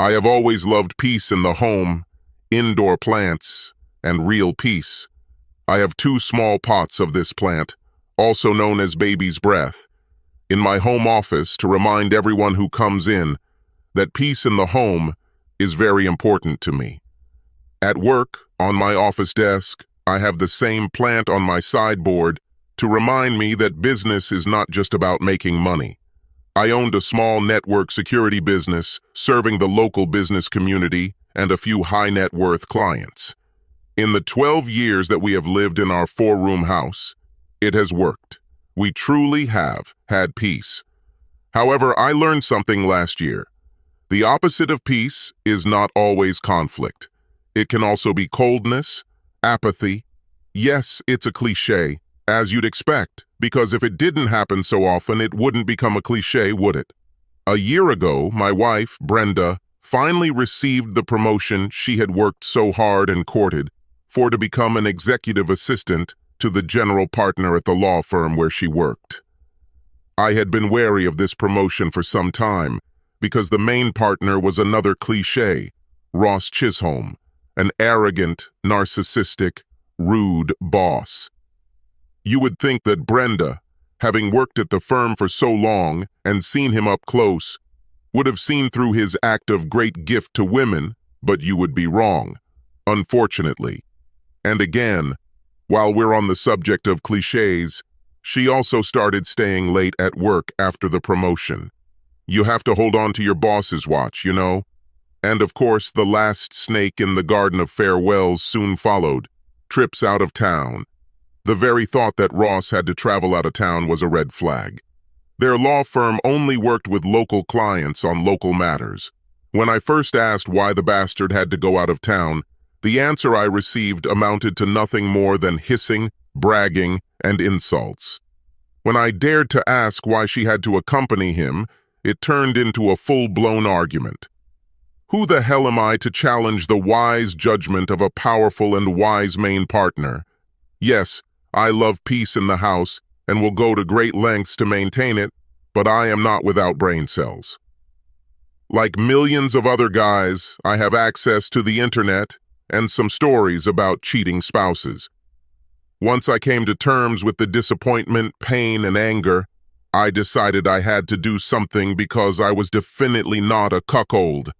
I have always loved peace in the home, indoor plants, and real peace. I have two small pots of this plant, also known as baby's breath, in my home office to remind everyone who comes in that peace in the home is very important to me. At work, on my office desk, I have the same plant on my sideboard to remind me that business is not just about making money. I owned a small network security business serving the local business community and a few high-net-worth clients. In the 12 years that we have lived in our four-room house, it has worked. We truly have had peace. However, I learned something last year. The opposite of peace is not always conflict. It can also be coldness, apathy. Yes, it's a cliché, as you'd expect, because if it didn't happen so often, it wouldn't become a cliché, would it? A year ago, my wife, Brenda, finally received the promotion she had worked so hard and courted for to become an executive assistant to the general partner at the law firm where she worked. I had been wary of this promotion for some time because the main partner was another cliché, Ross Chisholm, an arrogant, narcissistic, rude boss. You would think that Brenda, having worked at the firm for so long and seen him up close, would have seen through his act of great gift to women, but you would be wrong, unfortunately. And again, while we're on the subject of clichés, she also started staying late at work after the promotion. You have to hold on to your boss's watch, you know? And of course, the last snake in the garden of farewells soon followed, trips out of town. The very thought that Ross had to travel out of town was a red flag. Their law firm only worked with local clients on local matters. When I first asked why the bastard had to go out of town, the answer I received amounted to nothing more than hissing, bragging, and insults. When I dared to ask why she had to accompany him, it turned into a full-blown argument. Who the hell am I to challenge the wise judgment of a powerful and wise main partner? Yes, I love peace in the house and will go to great lengths to maintain it, but I am not without brain cells. Like millions of other guys, I have access to the internet and some stories about cheating spouses. Once I came to terms with the disappointment, pain, and anger, I decided I had to do something because I was definitely not a cuckold.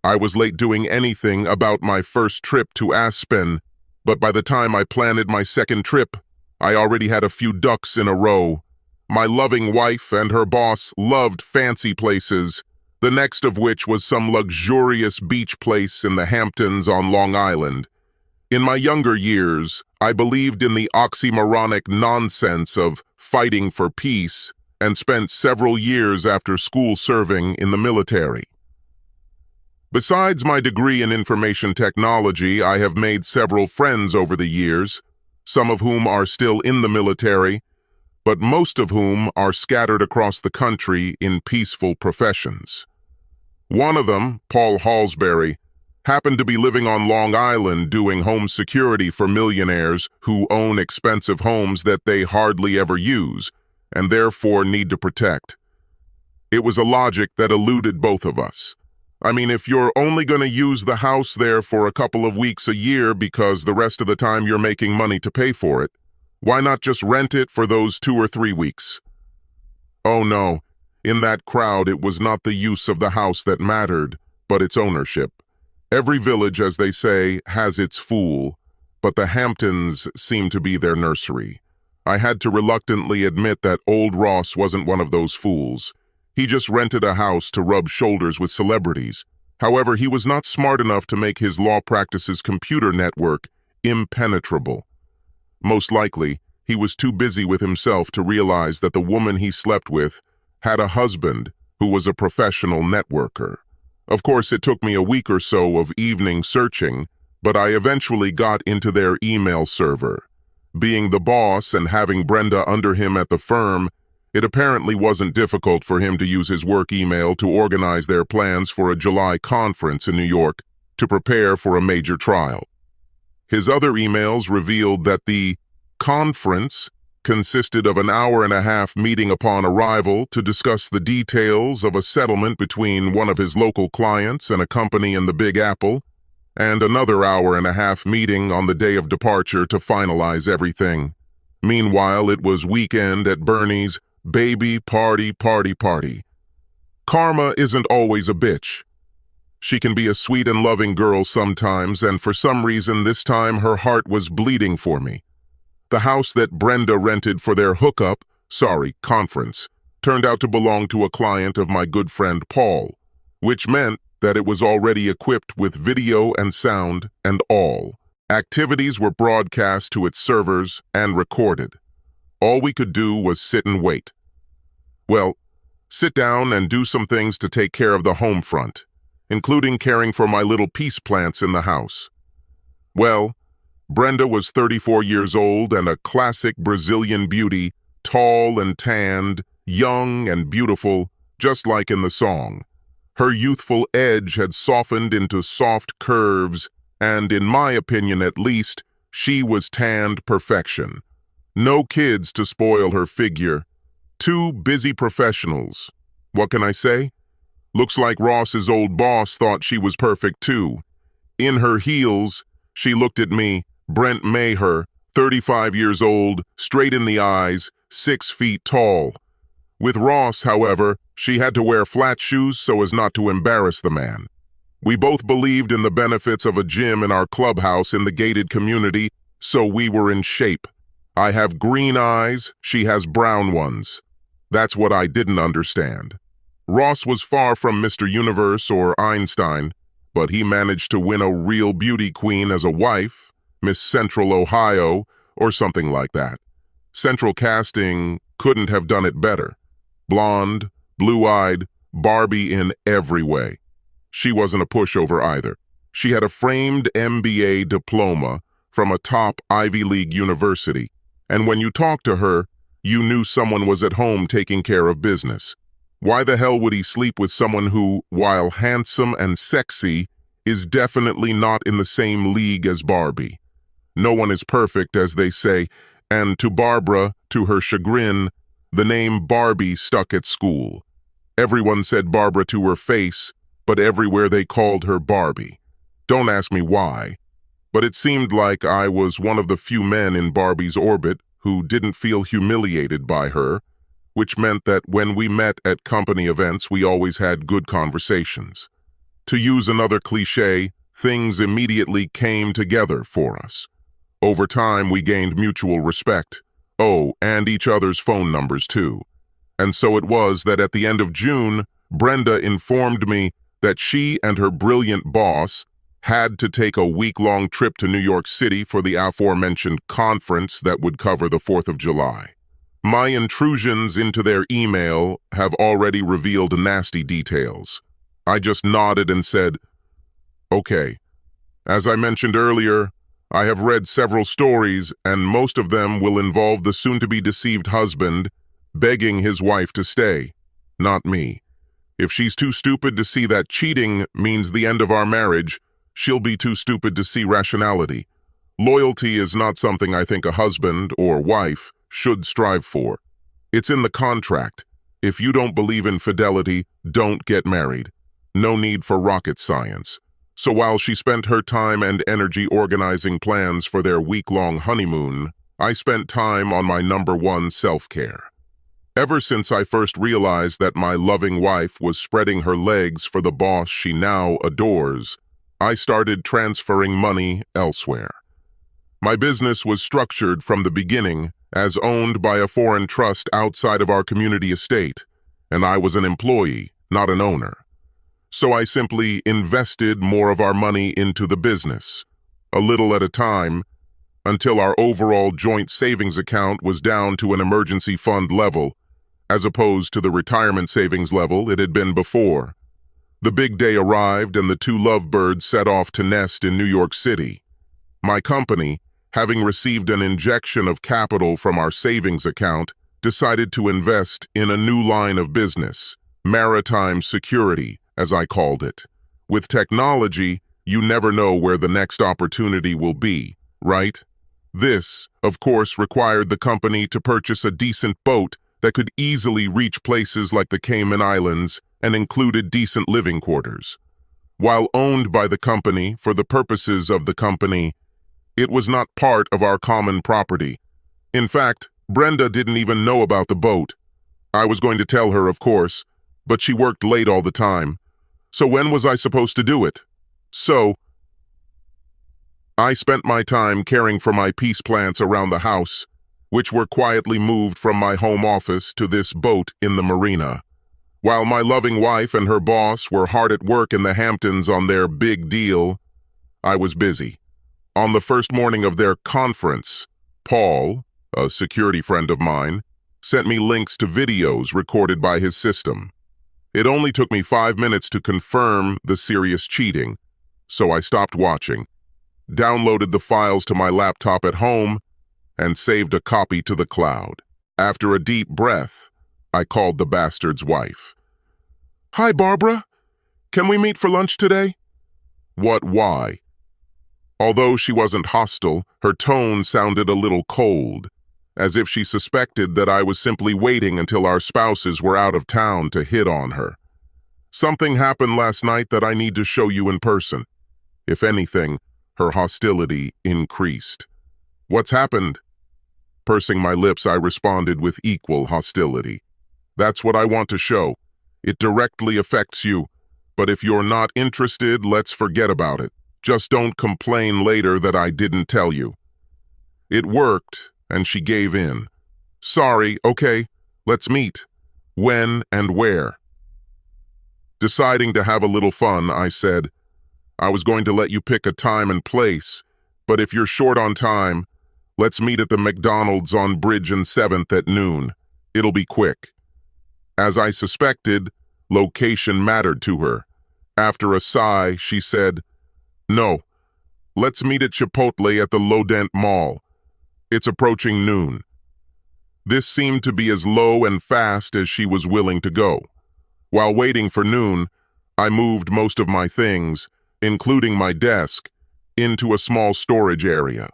I was late doing anything about my first trip to Aspen, but by the time I planned my second trip, I already had a few ducks in a row. My loving wife and her boss loved fancy places, the next of which was some luxurious beach place in the Hamptons on Long Island. In my younger years, I believed in the oxymoronic nonsense of fighting for peace and spent several years after school serving in the military. Besides my degree in information technology, I have made several friends over the years, some of whom are still in the military, but most of whom are scattered across the country in peaceful professions. One of them, Paul Halsbury, happened to be living on Long Island doing home security for millionaires who own expensive homes that they hardly ever use and therefore need to protect. It was a logic that eluded both of us. I mean, if you're only going to use the house there for a couple of weeks a year because the rest of the time you're making money to pay for it, why not just rent it for those 2 or 3 weeks? Oh no, in that crowd it was not the use of the house that mattered, but its ownership. Every village, as they say, has its fool, but the Hamptons seemed to be their nursery. I had to reluctantly admit that old Ross wasn't one of those fools. He just rented a house to rub shoulders with celebrities. However, he was not smart enough to make his law practice's computer network impenetrable. Most likely, he was too busy with himself to realize that the woman he slept with had a husband who was a professional networker. Of course, it took me a week or so of evening searching, but I eventually got into their email server. Being the boss and having Brenda under him at the firm, it apparently wasn't difficult for him to use his work email to organize their plans for a July conference in New York to prepare for a major trial. His other emails revealed that the conference consisted of an hour-and-a-half meeting upon arrival to discuss the details of a settlement between one of his local clients and a company in the Big Apple, and another hour-and-a-half meeting on the day of departure to finalize everything. Meanwhile, it was weekend at Bernie's baby party. Karma isn't always a bitch. She can be a sweet and loving girl sometimes, and for some reason this time her heart was bleeding for me. The house that Brenda rented for their conference, turned out to belong to a client of my good friend Paul, which meant that it was already equipped with video and sound and all. Activities were broadcast to its servers and recorded. All we could do was sit and wait. Well, sit down and do some things to take care of the home front, including caring for my little peace plants in the house. Well, Brenda was 34 years old and a classic Brazilian beauty, tall and tanned, young and beautiful, just like in the song. Her youthful edge had softened into soft curves, and in my opinion at least, she was tanned perfection. No kids to spoil her figure. Two busy professionals. What can I say? Looks like Ross's old boss thought she was perfect too. In her heels, she looked at me, Brent Maher, 35 years old, straight in the eyes, 6 feet tall. With Ross, however, she had to wear flat shoes so as not to embarrass the man. We both believed in the benefits of a gym in our clubhouse in the gated community, so we were in shape. I have green eyes, she has brown ones. That's what I didn't understand. Ross was far from Mr. Universe or Einstein, but he managed to win a real beauty queen as a wife, Miss Central Ohio, or something like that. Central Casting couldn't have done it better. Blonde, blue-eyed, Barbie in every way. She wasn't a pushover either. She had a framed MBA diploma from a top Ivy League university, and when you talked to her, you knew someone was at home taking care of business. Why the hell would he sleep with someone who, while handsome and sexy, is definitely not in the same league as Barbie? No one is perfect, as they say, and to Barbara, to her chagrin, the name Barbie stuck at school. Everyone said Barbara to her face, but everywhere they called her Barbie. Don't ask me why, but it seemed like I was one of the few men in Barbie's orbit who didn't feel humiliated by her, which meant that when we met at company events, we always had good conversations. To use another cliché, things immediately came together for us. Over time, we gained mutual respect. Oh, and each other's phone numbers too. And so it was that at the end of June, Brenda informed me that she and her brilliant boss had to take a week-long trip to New York City for the aforementioned conference that would cover the 4th of July. My intrusions into their email have already revealed nasty details. I just nodded and said, "Okay. As I mentioned earlier, I have read several stories, and most of them will involve the soon-to-be deceived husband begging his wife to stay, not me. If she's too stupid to see that cheating means the end of our marriage, she'll be too stupid to see rationality. Loyalty is not something I think a husband or wife should strive for. It's in the contract. If you don't believe in fidelity, don't get married. No need for rocket science." So while she spent her time and energy organizing plans for their week-long honeymoon, I spent time on my #1 self-care. Ever since I first realized that my loving wife was spreading her legs for the boss she now adores, I started transferring money elsewhere. My business was structured from the beginning as owned by a foreign trust outside of our community estate, and I was an employee, not an owner. So I simply invested more of our money into the business, a little at a time, until our overall joint savings account was down to an emergency fund level, as opposed to the retirement savings level it had been before. The big day arrived and the two lovebirds set off to nest in New York City. My company, having received an injection of capital from our savings account, decided to invest in a new line of business, maritime security, as I called it. With technology, you never know where the next opportunity will be, right? This, of course, required the company to purchase a decent boat that could easily reach places like the Cayman Islands and included decent living quarters. While owned by the company for the purposes of the company, it was not part of our common property. In fact, Brenda didn't even know about the boat. I was going to tell her, of course, but she worked late all the time. So when was I supposed to do it? So, I spent my time caring for my peace plants around the house, which were quietly moved from my home office to this boat in the marina. While my loving wife and her boss were hard at work in the Hamptons on their big deal, I was busy. On the first morning of their conference, Paul, a security friend of mine, sent me links to videos recorded by his system. It only took me 5 minutes to confirm the serious cheating, so I stopped watching, downloaded the files to my laptop at home, and saved a copy to the cloud. After a deep breath, I called the bastard's wife. "Hi, Barbara. Can we meet for lunch today?" "What, why?" Although she wasn't hostile, her tone sounded a little cold, as if she suspected that I was simply waiting until our spouses were out of town to hit on her. "Something happened last night that I need to show you in person." If anything, her hostility increased. "What's happened?" Pursing my lips, I responded with equal hostility. "That's what I want to show. It directly affects you, but if you're not interested, let's forget about it. Just don't complain later that I didn't tell you." It worked, and she gave in. "Sorry, okay, let's meet. When and where?" Deciding to have a little fun, I said, "I was going to let you pick a time and place, but if you're short on time, let's meet at the McDonald's on Bridge and 7th at noon. It'll be quick." As I suspected, location mattered to her. After a sigh, she said, "No, let's meet at Chipotle at the Lodent Mall. It's approaching noon." This seemed to be as low and fast as she was willing to go. While waiting for noon, I moved most of my things, including my desk, into a small storage area.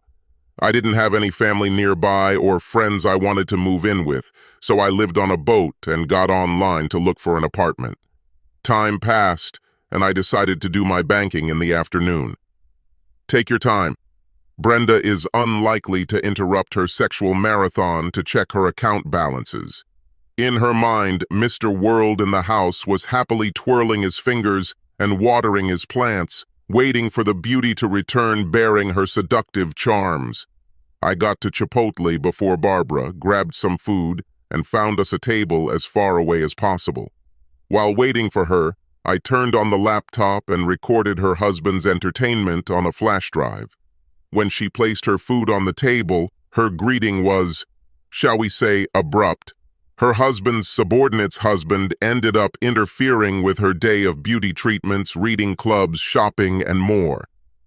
I didn't have any family nearby or friends I wanted to move in with, so I lived on a boat and got online to look for an apartment. Time passed, and I decided to do my banking in the afternoon. "Take your time. Brenda is unlikely to interrupt her sexual marathon to check her account balances." In her mind, Mr. World in the house was happily twirling his fingers and watering his plants, waiting for the beauty to return bearing her seductive charms. I got to Chipotle before Barbara, grabbed some food, and found us a table as far away as possible. While waiting for her, I turned on the laptop and recorded her husband's entertainment on a flash drive. When she placed her food on the table, her greeting was, shall we say, abrupt. Her husband's subordinate's husband ended up interfering with her day of beauty treatments, reading clubs, shopping, and more.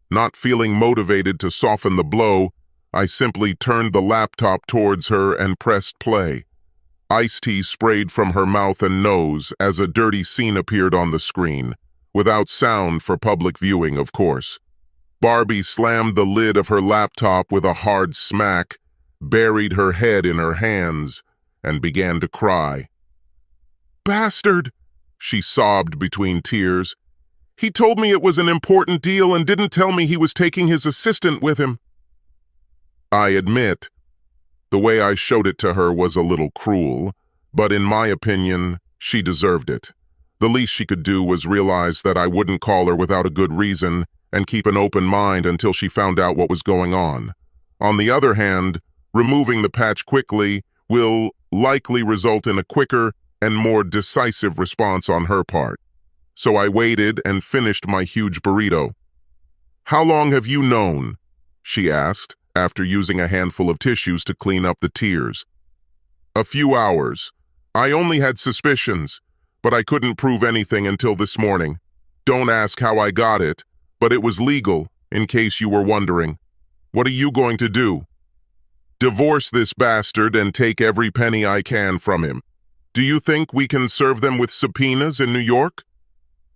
Not feeling motivated to soften the blow, I simply turned the laptop towards her and pressed play. Iced tea sprayed from her mouth and nose as a dirty scene appeared on the screen, without sound for public viewing, of course. Barbie slammed the lid of her laptop with a hard smack, buried her head in her hands, and began to cry. "Bastard!" she sobbed between tears. "He told me it was an important deal and didn't tell me he was taking his assistant with him." I admit, the way I showed it to her was a little cruel, but in my opinion, she deserved it. The least she could do was realize that I wouldn't call her without a good reason and keep an open mind until she found out what was going on. On the other hand, removing the patch quickly will likely result in a quicker and more decisive response on her part. So I waited and finished my huge burrito. "How long have you known?" she asked, after using a handful of tissues to clean up the tears. "A few hours. I only had suspicions, but I couldn't prove anything until this morning. Don't ask how I got it, but it was legal, in case you were wondering. What are you going to do?" "Divorce this bastard and take every penny I can from him. Do you think we can serve them with subpoenas in New York?"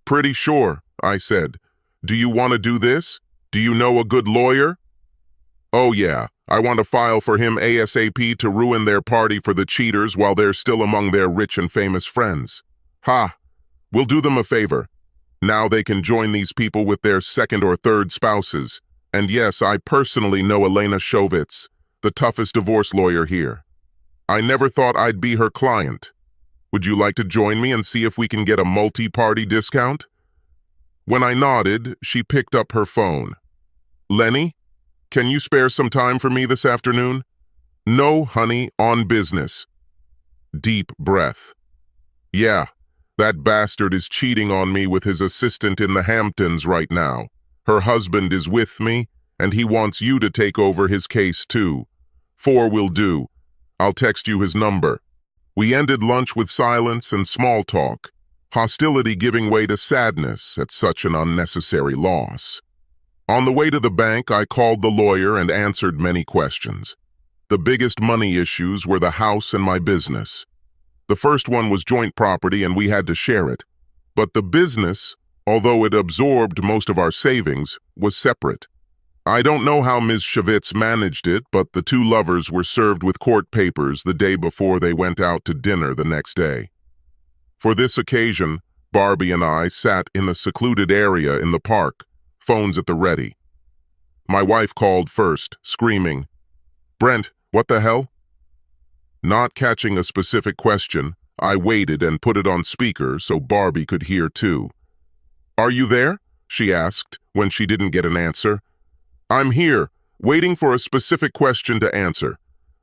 "Pretty sure," I said. "Do you want to do this? Do you know a good lawyer?" "Oh yeah, I want to file for him ASAP to ruin their party for the cheaters while they're still among their rich and famous friends. Ha! We'll do them a favor. Now they can join these people with their second or third spouses. And yes, I personally know Elena Shovitz, the toughest divorce lawyer here. I never thought I'd be her client. Would you like to join me and see if we can get a multi-party discount? When I nodded, she picked up her phone. Lenny, can you spare some time for me this afternoon? No, honey, on business. Deep breath. Yeah, that bastard is cheating on me with his assistant in the Hamptons right now. Her husband is with me, and he wants you to take over his case too. 4 will do. I'll text you his number. We ended lunch with silence and small talk, hostility giving way to sadness at such an unnecessary loss. On the way to the bank, I called the lawyer and answered many questions. The biggest money issues were the house and my business. The first one was joint property and we had to share it. But the business, although it absorbed most of our savings, was separate. I don't know how Ms. Shovitz managed it, but the two lovers were served with court papers the day before they went out to dinner the next day. For this occasion, Barbie and I sat in a secluded area in the park, phones at the ready. My wife called first, screaming, "Brent, what the hell?" Not catching a specific question, I waited and put it on speaker so Barbie could hear too. "Are you there?" she asked when she didn't get an answer. "I'm here, waiting for a specific question to answer.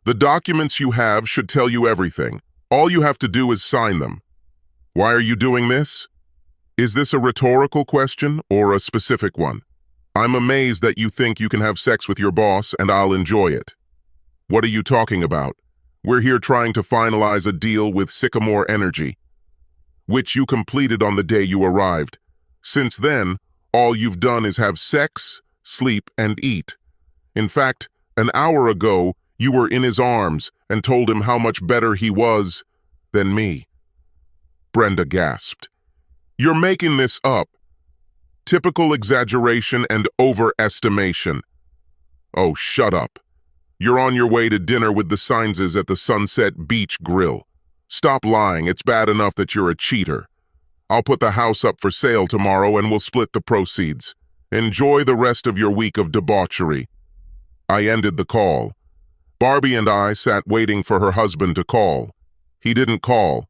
The documents you have should tell you everything. All you have to do is sign them." "Why are you doing this?" "Is this a rhetorical question or a specific one?" "I'm amazed that you think you can have sex with your boss and I'll enjoy it." "What are you talking about? We're here trying to finalize a deal with Sycamore Energy, which you completed on the day you arrived. Since then, all you've done is have sex, sleep, and eat. In fact, an hour ago, you were in his arms and told him how much better he was than me." Brenda gasped. "You're making this up. Typical exaggeration and overestimation." "Oh, shut up. You're on your way to dinner with the Sainzes at the Sunset Beach Grill. Stop lying. It's bad enough that you're a cheater. I'll put the house up for sale tomorrow and we'll split the proceeds. Enjoy the rest of your week of debauchery." I ended the call. Barbie and I sat waiting for her husband to call. He didn't call.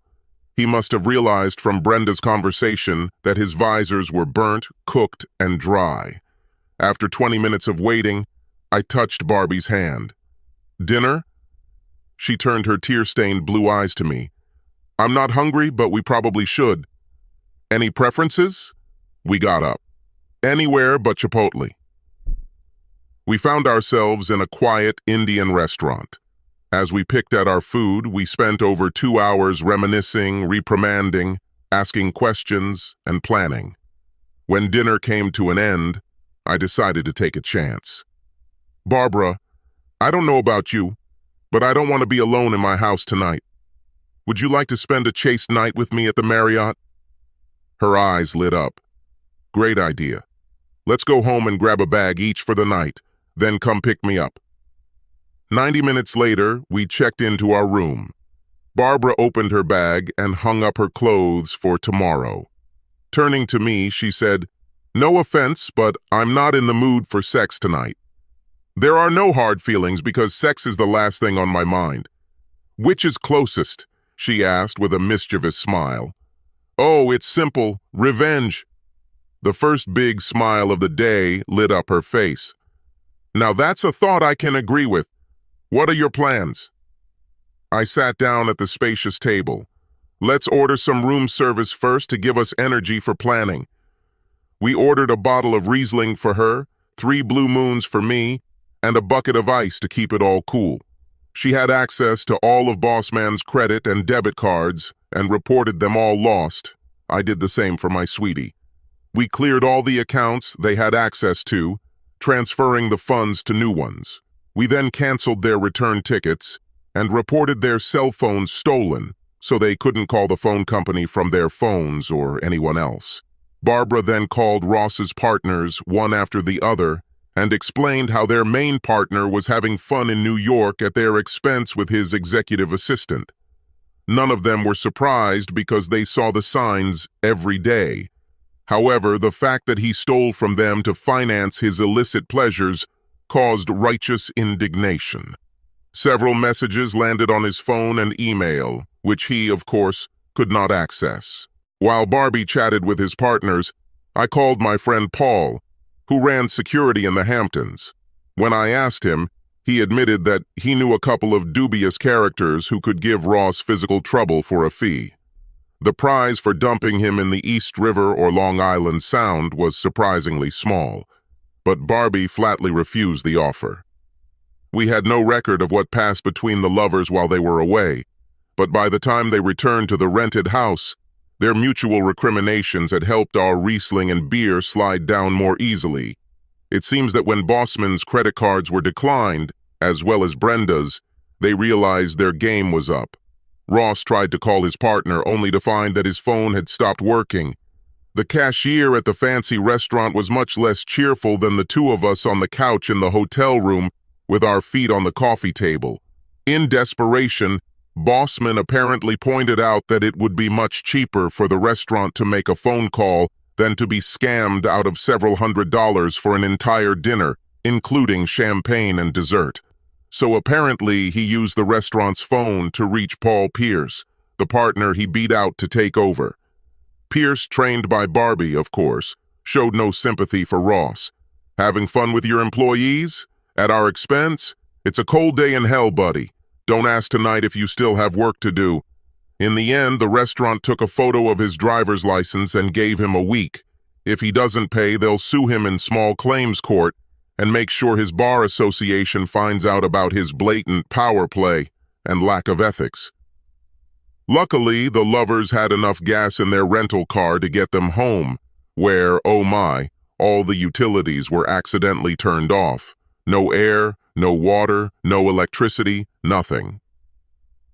He must have realized from Brenda's conversation that his visors were burnt, cooked, and dry. After 20 minutes of waiting, I touched Barbie's hand. "Dinner?" She turned her tear-stained blue eyes to me. "I'm not hungry, but we probably should." "Any preferences?" We got up. "Anywhere but Chipotle." We found ourselves in a quiet Indian restaurant. As we picked at our food, we spent over 2 hours reminiscing, reprimanding, asking questions, and planning. When dinner came to an end, I decided to take a chance. "Barbara, I don't know about you, but I don't want to be alone in my house tonight. Would you like to spend a chaste night with me at the Marriott?" Her eyes lit up. "Great idea. Let's go home and grab a bag each for the night, then come pick me up." 90 minutes later, we checked into our room. Barbara opened her bag and hung up her clothes for tomorrow. Turning to me, she said, "No offense, but I'm not in the mood for sex tonight." "There are no hard feelings because sex is the last thing on my mind." "Which is closest?" she asked with a mischievous smile. "Oh, it's simple. Revenge." The first big smile of the day lit up her face. "Now that's a thought I can agree with. What are your plans?" I sat down at the spacious table. "Let's order some room service first to give us energy for planning." We ordered a bottle of Riesling for her, 3 Blue Moons for me, and a bucket of ice to keep it all cool. She had access to all of Bossman's credit and debit cards and reported them all lost. I did the same for my sweetie. We cleared all the accounts they had access to, transferring the funds to new ones. We then canceled their return tickets and reported their cell phones stolen so they couldn't call the phone company from their phones or anyone else. Barbara then called Ross's partners one after the other and explained how their main partner was having fun in New York at their expense with his executive assistant. None of them were surprised because they saw the signs every day. However, the fact that he stole from them to finance his illicit pleasures caused righteous indignation. Several messages landed on his phone and email, which he, of course, could not access. While Barbie chatted with his partners, I called my friend Paul, who ran security in the Hamptons. When I asked him, he admitted that he knew a couple of dubious characters who could give Ross physical trouble for a fee. The prize for dumping him in the East River or Long Island Sound was surprisingly small, but Barbie flatly refused the offer. We had no record of what passed between the lovers while they were away, but by the time they returned to the rented house, their mutual recriminations had helped our Riesling and beer slide down more easily. It seems that when Bossman's credit cards were declined, as well as Brenda's, they realized their game was up. Ross tried to call his partner only to find that his phone had stopped working. The cashier at the fancy restaurant was much less cheerful than the two of us on the couch in the hotel room with our feet on the coffee table. In desperation, Bossman apparently pointed out that it would be much cheaper for the restaurant to make a phone call than to be scammed out of several $100s for an entire dinner, including champagne and dessert. So apparently he used the restaurant's phone to reach Paul Pierce, the partner he beat out to take over. Pierce, trained by Barbie, of course, showed no sympathy for Ross. Having fun with your employees? At our expense? It's a cold day in hell, buddy. Don't ask tonight if you still have work to do. In the end, the restaurant took a photo of his driver's license and gave him a week. If he doesn't pay, they'll sue him in small claims court and make sure his bar association finds out about his blatant power play and lack of ethics. Luckily, the lovers had enough gas in their rental car to get them home, where, oh my, all the utilities were accidentally turned off. No air, no water, no electricity, nothing.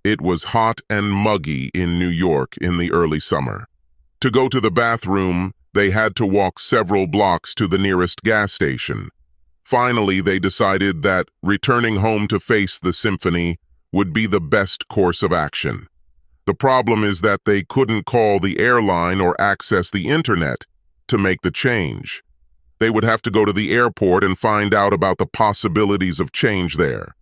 It was hot and muggy in New York in the early summer. To go to the bathroom, they had to walk several blocks to the nearest gas station. Finally, they decided that returning home to face the symphony would be the best course of action. The problem is that they couldn't call the airline or access the internet to make the change. They would have to go to the airport and find out about the possibilities of change there.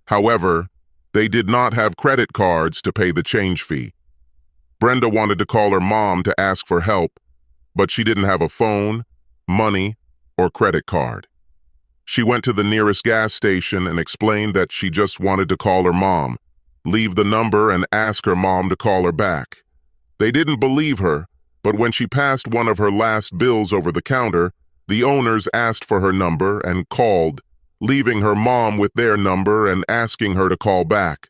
However, they did not have credit cards to pay the change fee. Brenda wanted to call her mom to ask for help, but she didn't have a phone, money, or credit card. She went to the nearest gas station and explained that she just wanted to call her mom, leave the number and ask her mom to call her back. They didn't believe her, but when she passed one of her last bills over the counter, the owners asked for her number and called, leaving her mom with their number and asking her to call back.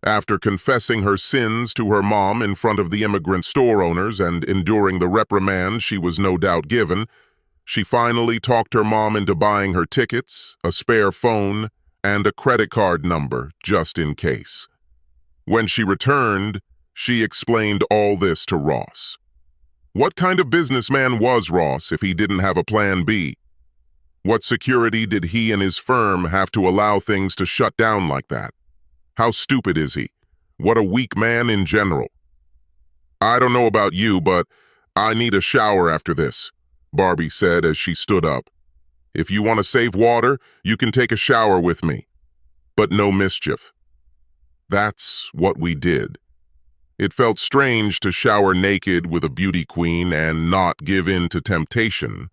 After confessing her sins to her mom in front of the immigrant store owners and enduring the reprimand she was no doubt given, she finally talked her mom into buying her tickets, a spare phone, and a credit card number, just in case. When she returned, she explained all this to Ross. What kind of businessman was Ross if he didn't have a plan B? What security did he and his firm have to allow things to shut down like that? How stupid is he? What a weak man in general. I don't know about you, but I need a shower after this, Barbie said as she stood up. If you want to save water, you can take a shower with me. But no mischief. That's what we did. It felt strange to shower naked with a beauty queen and not give in to temptation.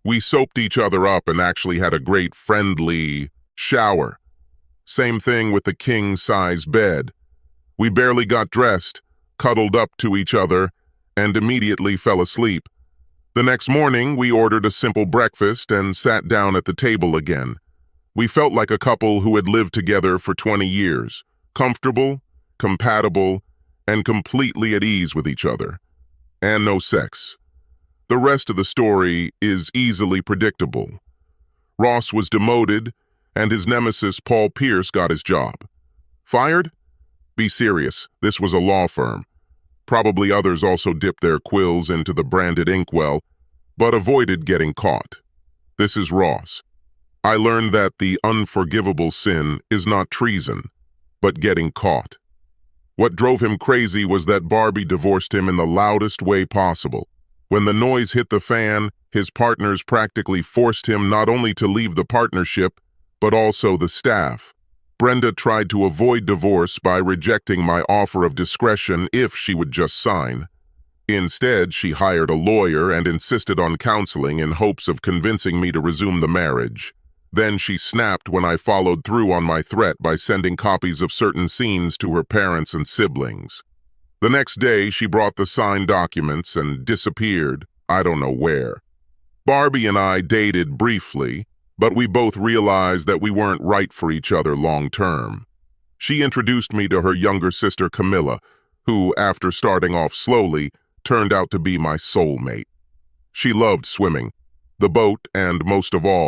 We soaped each other up and actually had a great friendly shower. Same thing with the king-size bed. We barely got dressed, cuddled up to each other, and immediately fell asleep. The next morning, we ordered a simple breakfast and sat down at the table again. We felt like a couple who had lived together for 20 years, comfortable, compatible, and completely at ease with each other. And no sex. The rest of the story is easily predictable. Ross was demoted, and his nemesis Paul Pierce got his job. Fired? Be serious, this was a law firm. Probably others also dipped their quills into the branded inkwell, but avoided getting caught. This is Ross. I learned that the unforgivable sin is not treason, but getting caught. What drove him crazy was that Barbie divorced him in the loudest way possible. When the noise hit the fan, his partners practically forced him not only to leave the partnership, but also the staff. Brenda tried to avoid divorce by rejecting my offer of discretion if she would just sign. Instead, she hired a lawyer and insisted on counseling in hopes of convincing me to resume the marriage. Then she snapped when I followed through on my threat by sending copies of certain scenes to her parents and siblings. The next day, she brought the signed documents and disappeared, I don't know where. Barbie and I dated briefly, but we both realized that we weren't right for each other long term. She introduced me to her younger sister Camilla, who, after starting off slowly, turned out to be my soulmate. She loved swimming, the boat, and most of all,